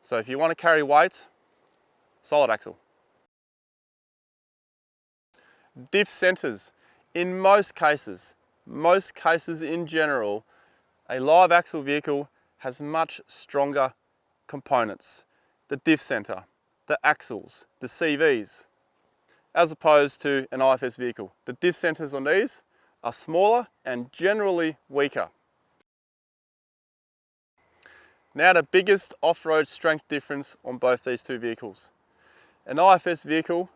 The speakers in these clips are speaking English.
So if you want to carry weight, solid axle. Diff Centres. In most cases in general, a live axle vehicle has much stronger components. The diff centre, the axles, the CVs, as opposed to an IFS vehicle. The diff centres on these are smaller and generally weaker. Now the biggest off-road strength difference on both these two vehicles. An IFS vehicle,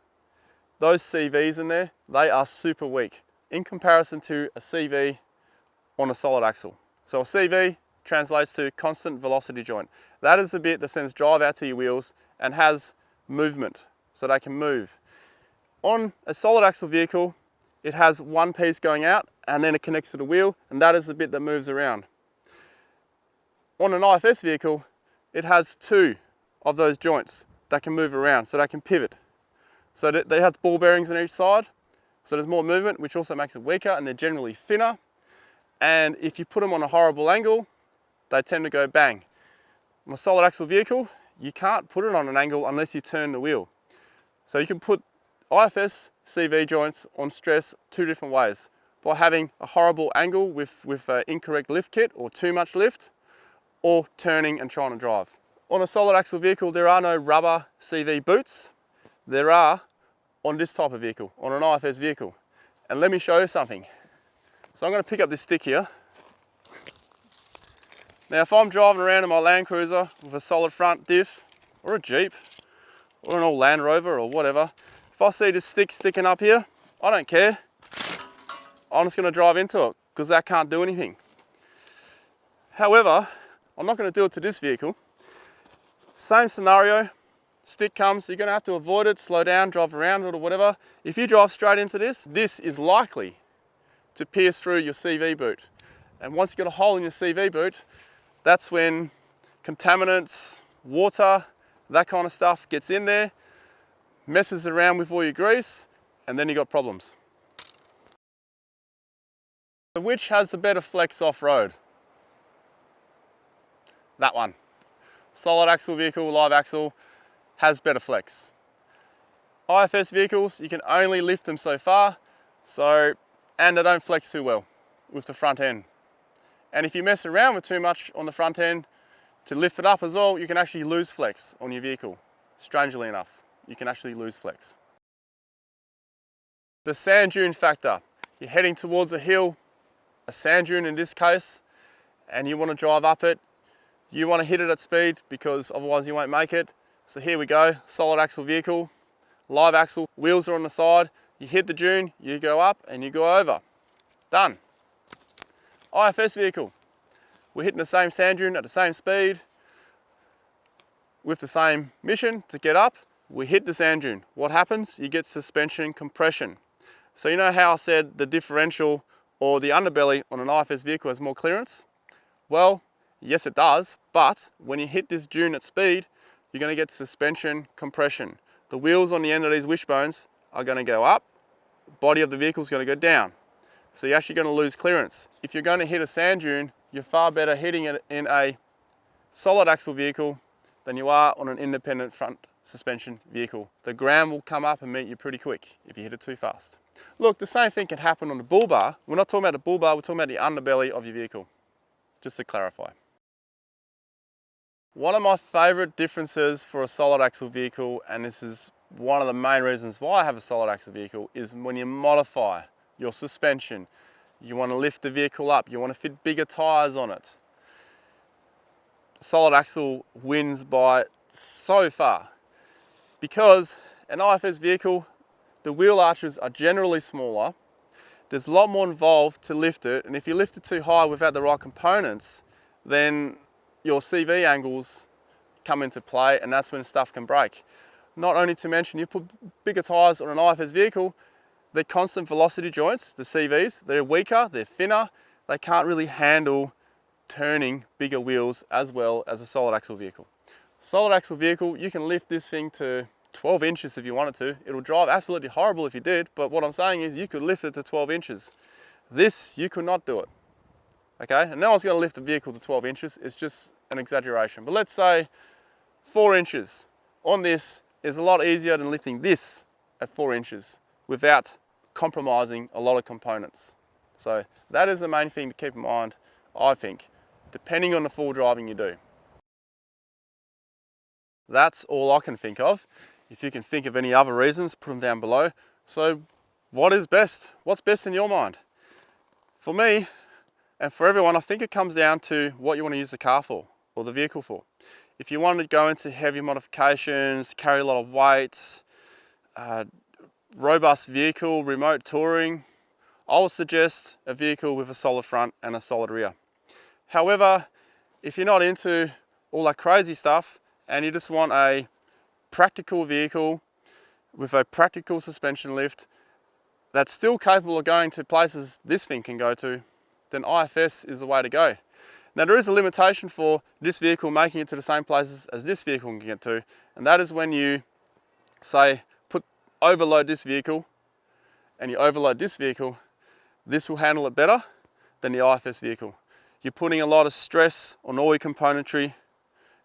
those CVs in there, they are super weak in comparison to a CV on a solid axle. So a CV translates to constant velocity joint. That is the bit that sends drive out to your wheels and has movement, so they can move. On a solid axle vehicle, it has one piece going out and then it connects to the wheel, and that is the bit that moves around. On an IFS vehicle, it has two of those joints that can move around, so they can pivot. So they have ball bearings on each side, so there's more movement, which also makes it weaker, and they're generally thinner. And if you put them on a horrible angle, they tend to go bang. On a solid axle vehicle, you can't put it on an angle unless you turn the wheel. So you can put IFS CV joints on stress two different ways. By having a horrible angle with an incorrect lift kit or too much lift, or turning and trying to drive. On a solid axle vehicle, there are no rubber CV boots. There are on this type of vehicle, on an IFS vehicle. And let me show you something. So I'm going to pick up this stick here. Now if I'm driving around in my Land Cruiser with a solid front diff, or a Jeep, or an old Land Rover or whatever, if I see this stick sticking up here, I don't care. I'm just going to drive into it, because that can't do anything. However, I'm not going to do it to this vehicle. Same scenario, stick comes, you're going to have to avoid it, slow down, drive around it or whatever. If you drive straight into this, this is likely to pierce through your CV boot. And once you've got a hole in your CV boot, that's when contaminants, water, that kind of stuff gets in there, messes around with all your grease, and then you got problems. So which has the better flex off-road? That one. Solid axle vehicle, live axle, has better flex. IFS vehicles, you can only lift them so far, and they don't flex too well with the front end. And if you mess around with too much on the front end to lift it up as well, you can actually lose flex on your vehicle. Strangely enough, you can actually lose flex. The sand dune factor. You're heading towards a hill, a sand dune in this case, and you want to drive up it. You want to hit it at speed because otherwise you won't make it. So here we go, solid axle vehicle, live axle, wheels are on the side, you hit the dune, you go up and you go over. Done. IFS vehicle, we're hitting the same sand dune at the same speed with the same mission to get up. We hit the sand dune. What happens? You get suspension compression. So you know how I said the differential or the underbelly on an IFS vehicle has more clearance? Well, yes it does, but when you hit this dune at speed, you're going to get suspension compression. The wheels on the end of these wishbones are going to go up, the body of the vehicle is going to go down. So you're actually going to lose clearance. If you're going to hit a sand dune, you're far better hitting it in a solid axle vehicle than you are on an independent front suspension vehicle. The ground will come up and meet you pretty quick if you hit it too fast. Look, the same thing can happen on the bull bar. We're not talking about the bull bar, we're talking about the underbelly of your vehicle, just to clarify. One of my favourite differences for a solid axle vehicle, and this is one of the main reasons why I have a solid axle vehicle, is when you modify your suspension. You want to lift the vehicle up, you want to fit bigger tyres on it. Solid axle wins by so far because an IFS vehicle, the wheel arches are generally smaller. There's a lot more involved to lift it, and if you lift it too high without the right components, then your CV angles come into play, and that's when stuff can break. Not only to mention, you put bigger tyres on an IFS vehicle, they're constant velocity joints, the CVs, they're weaker, they're thinner, they can't really handle turning bigger wheels as well as a solid axle vehicle. Solid axle vehicle, you can lift this thing to 12 inches if you wanted to. It'll drive absolutely horrible if you did, but what I'm saying is you could lift it to 12 inches. This, you could not do it. Okay, and no one's going to lift a vehicle to 12 inches, it's just an exaggeration. But let's say 4 inches on this is a lot easier than lifting this at 4 inches without compromising a lot of components. So that is the main thing to keep in mind, I think, depending on the full driving you do. That's all I can think of. If you can think of any other reasons, put them down below. So what is best? What's best in your mind? For me, and for everyone, I think it comes down to what you want to use the car for, or the vehicle for. If you want to go into heavy modifications, carry a lot of weights, robust vehicle, remote touring, I would suggest a vehicle with a solid front and a solid rear. However, if you're not into all that crazy stuff and you just want a practical vehicle with a practical suspension lift that's still capable of going to places this thing can go to, then IFS is the way to go. Now there is a limitation for this vehicle making it to the same places as this vehicle can get to, and that is when you say overload this vehicle and you overload this vehicle, this will handle it better than the IFS vehicle. You're putting a lot of stress on all your componentry,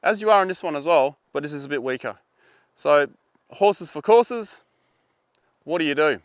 as you are in this one as well, but this is a bit weaker. So horses for courses, what do you do?